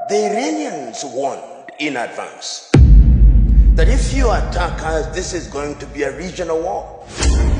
The Iranians warned in advance that if you attack us, this is going to be a regional war.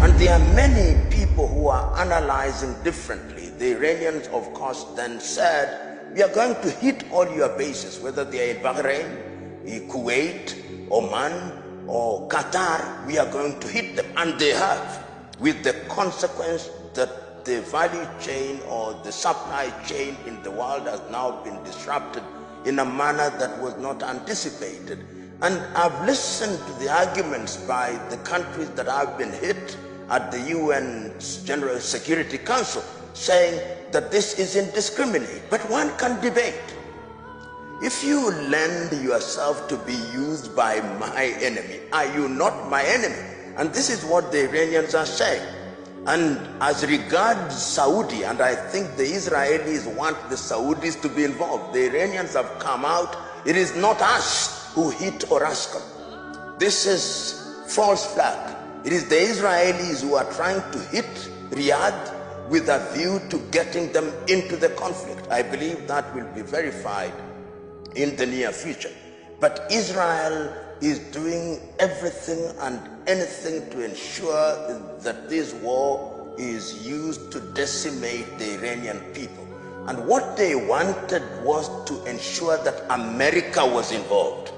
And there are many people who are analyzing differently. The Iranians, of course, then said, we are going to hit all your bases, whether they are in Bahrain, in Kuwait, Oman, or Qatar, we are going to hit them. And they have, with the consequence that the value chain or the supply chain in the world has now been disrupted in a manner that was not anticipated. And I've listened to the arguments by the countries that have been hit at the UN General Security Council, saying that this is indiscriminate. But one can debate. If you lend yourself to be used by my enemy, are you not my enemy? And this is what the Iranians are saying. And as regards Saudi, and I think the Israelis want the Saudis to be involved, the Iranians have come out, it is not us who hit Orascom. This is false flag. It is the Israelis who are trying to hit Riyadh with a view to getting them into the conflict. I believe that will be verified in the near future. But Israel is doing everything and anything to ensure that this war is used to decimate the Iranian people. And what they wanted was to ensure that America was involved.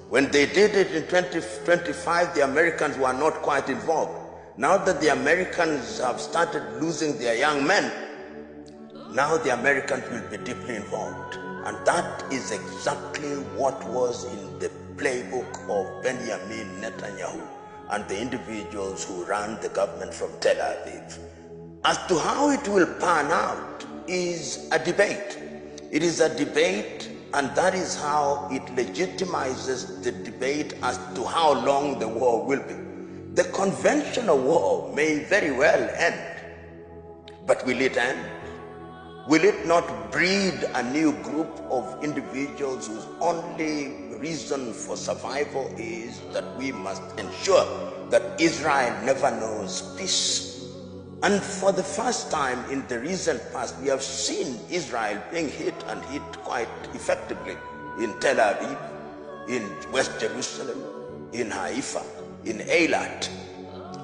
When they did it in 2025, the Americans were not quite involved. Now that the Americans have started losing their young men, now the Americans will be deeply involved. And that is exactly what was in the playbook of Benjamin Netanyahu and the individuals who ran the government from Tel Aviv. As to how it will pan out is a debate. It is a debate, and that is how it legitimizes the debate as to how long the war will be. The conventional war may very well end, but will it end? Will it not breed a new group of individuals whose only reason for survival is that we must ensure that Israel never knows peace? And for the first time in the recent past, we have seen Israel being hit and hit quite effectively in Tel Aviv, in West Jerusalem, in Haifa, in Eilat.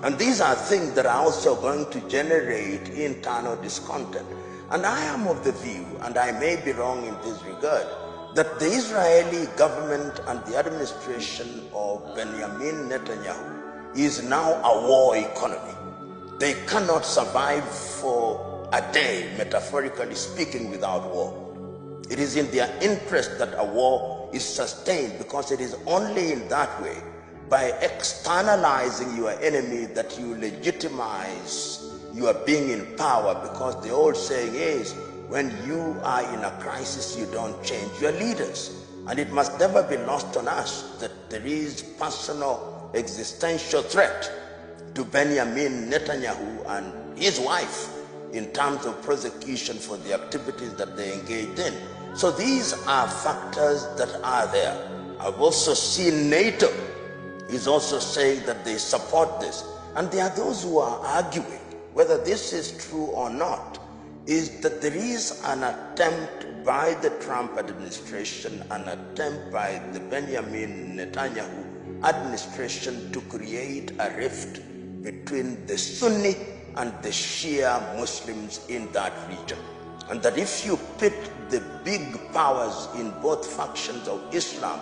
And these are things that are also going to generate internal discontent. And I am of the view, and I may be wrong in this regard, that the Israeli government and the administration of Benjamin Netanyahu is now a war economy. They cannot survive for a day, metaphorically speaking, without war. It is in their interest that a war is sustained, because it is only in that way, by externalizing your enemy, that you legitimize your being in power. Because the old saying is, when you are in a crisis, you don't change your leaders. And it must never be lost on us that there is personal existential threat to Benjamin Netanyahu and his wife in terms of prosecution for the activities that they engaged in. So these are factors that are there. I've also seen NATO is also saying that they support this. And there are those who are arguing whether this is true or not, is that there is an attempt by the Trump administration, an attempt by the Benjamin Netanyahu administration to create a rift between the Sunni and the Shia Muslims in that region. And that if you pit the big powers in both factions of Islam,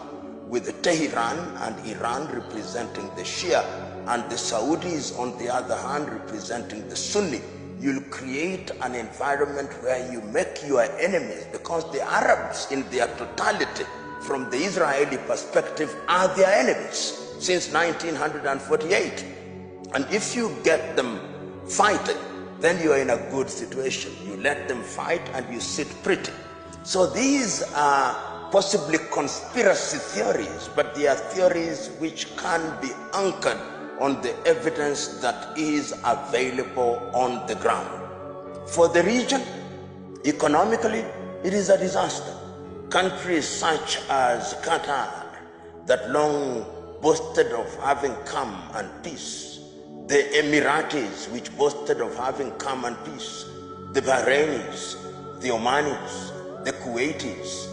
with Tehran and Iran representing the Shia, and the Saudis on the other hand representing the Sunni, you'll create an environment where you make your enemies, because the Arabs in their totality, from the Israeli perspective, are their enemies since 1948. And if you get them fighting, then you are in a good situation. You let them fight and you sit pretty. So these are possibly conspiracy theories, but they are theories which can be anchored on the evidence that is available on the ground. For the region, economically, it is a disaster. Countries such as Qatar, that long boasted of having calm and peace, the Emiratis, which boasted of having calm and peace, the Bahrainis, the Omanis, the Kuwaitis,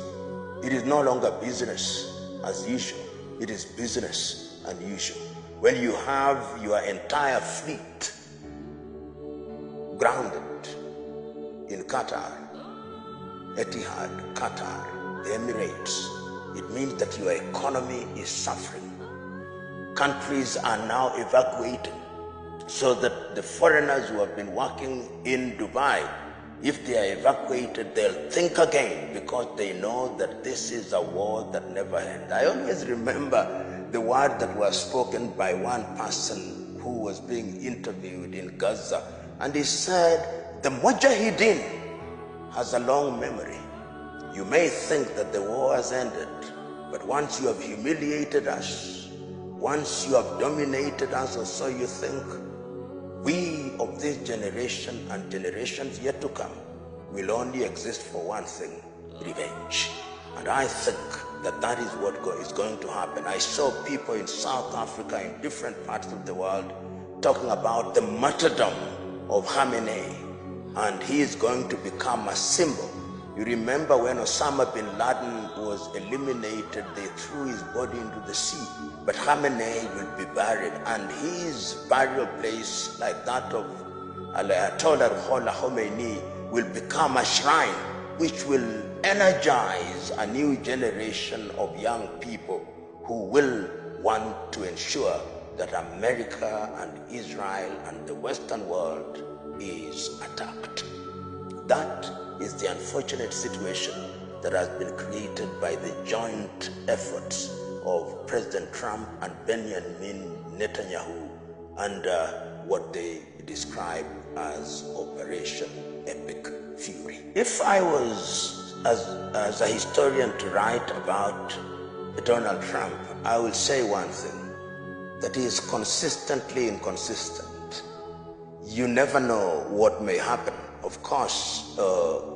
It is no longer business as usual. It is business unusual. When you have your entire fleet grounded in Qatar, Etihad, Qatar, the Emirates, it means that your economy is suffering. Countries are now evacuating, so that the foreigners who have been working in Dubai, if they are evacuated, they'll think again, because they know that this is a war that never ends. I always remember the word that was spoken by one person who was being interviewed in Gaza, and he said, the Mujahideen has a long memory. You may think that the war has ended, but once you have humiliated us, once you have dominated us, or so you think, we of this generation and generations yet to come will only exist for one thing: revenge. And I think that that is what is going to happen. I saw people in South Africa, in different parts of the world, talking about the martyrdom of Khamenei, and he is going to become a symbol. You remember when Osama bin Laden was eliminated, they threw his body into the sea, but Khamenei will be buried, and his burial place, like that of Ayatollah Ruhollah Khomeini, will become a shrine which will energize a new generation of young people who will want to ensure that America and Israel and the Western world is attacked. That is the unfortunate situation that has been created by the joint efforts of President Trump and Benjamin Netanyahu under what they describe as Operation Epic Fury. If I was, as a historian, to write about Donald Trump, I will say one thing, that he is consistently inconsistent. You never know what may happen. Of course,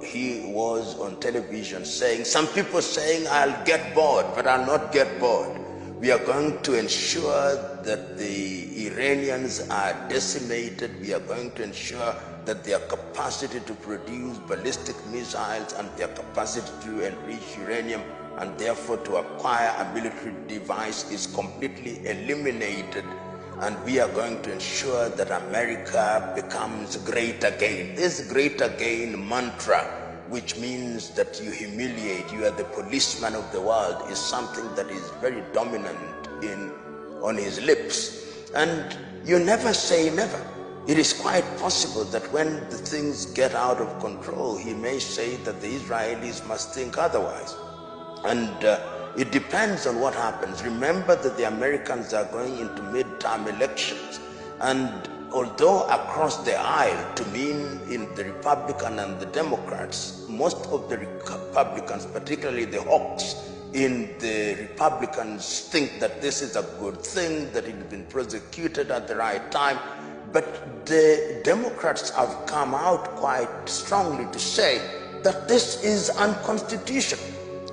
he was on television saying, some people saying, I'll get bored, but I'll not get bored. We are going to ensure that the Iranians are decimated. We are going to ensure that their capacity to produce ballistic missiles and their capacity to enrich uranium and therefore to acquire a military device is completely eliminated. And we are going to ensure that America becomes great again. This great again mantra, which means that you humiliate, you are the policeman of the world, is something that is very dominant on his lips. And you never say never. It is quite possible that when the things get out of control, he may say that the Israelis must think otherwise. And it depends on what happens. Remember that the Americans are going into midterm elections. And although across the aisle, to mean in the Republican and the Democrats, most of the Republicans, particularly the hawks in the Republicans, think that this is a good thing, that it has been prosecuted at the right time. But the Democrats have come out quite strongly to say that this is unconstitutional.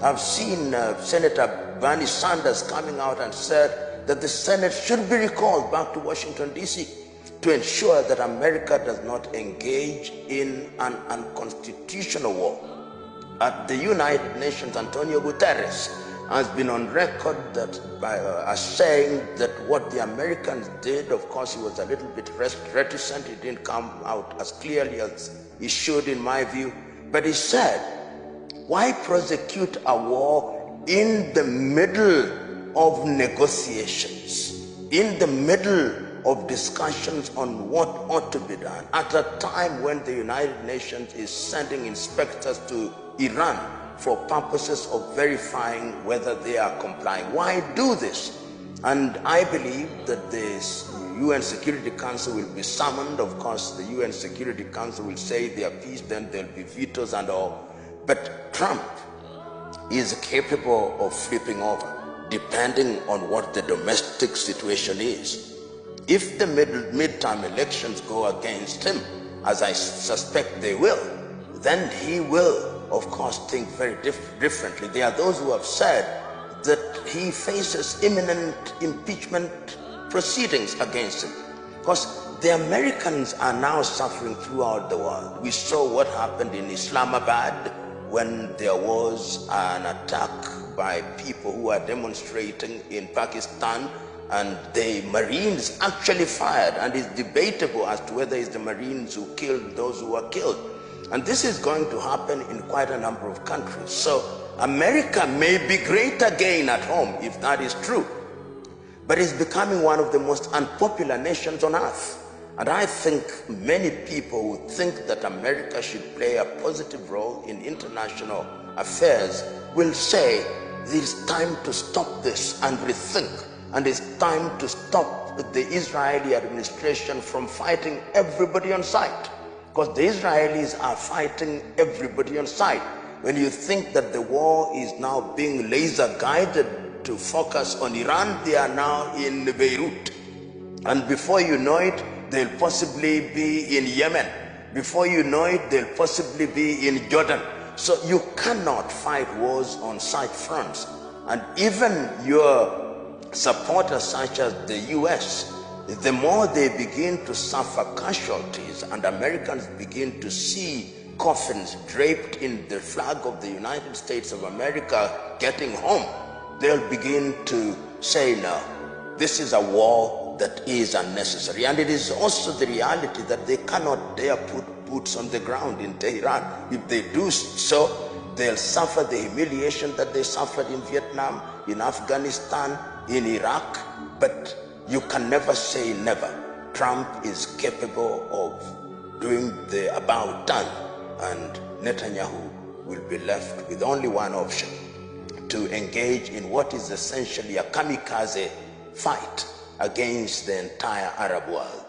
I've seen Senator Bernie Sanders coming out and said that the Senate should be recalled back to Washington, D.C. to ensure that America does not engage in an unconstitutional war. At the United Nations, Antonio Guterres has been on record that as saying that what the Americans did, of course he was a little bit reticent, it didn't come out as clearly as he should in my view, but he said, why prosecute a war in the middle of negotiations, in the middle of discussions on what ought to be done, at a time when the United Nations is sending inspectors to Iran for purposes of verifying whether they are complying? Why do this? And I believe that the UN Security Council will be summoned. Of course, the UN Security Council will say their piece, then there'll be vetoes and all. But Trump is capable of flipping over, depending on what the domestic situation is. If the midterm elections go against him, as I suspect they will, then he will, of course, think very differently. There are those who have said that he faces imminent impeachment proceedings against him, because the Americans are now suffering throughout the world. We saw what happened in Islamabad when there was an attack by people who were demonstrating in Pakistan, and the Marines actually fired, and it's debatable as to whether it's the Marines who killed those who were killed. And this is going to happen in quite a number of countries. So America may be great again at home, if that is true, but it's becoming one of the most unpopular nations on earth. And I think many people who think that America should play a positive role in international affairs will say it's time to stop this and rethink. And it's time to stop the Israeli administration from fighting everybody on sight. Because the Israelis are fighting everybody on sight. When you think that the war is now being laser guided to focus on Iran, they are now in Beirut. And before you know it, they'll possibly be in Yemen. Before you know it, they'll possibly be in Jordan. So you cannot fight wars on side fronts. And even your supporters such as the US, the more they begin to suffer casualties and Americans begin to see coffins draped in the flag of the United States of America getting home, they'll begin to say, no, this is a war that is unnecessary. And it is also the reality that they cannot dare put boots on the ground in Tehran. If they do so, they'll suffer the humiliation that they suffered in Vietnam, in Afghanistan, in Iraq. But you can never say never. Trump is capable of doing the about done, and Netanyahu will be left with only one option: to engage in what is essentially a kamikaze fight against the entire Arab world.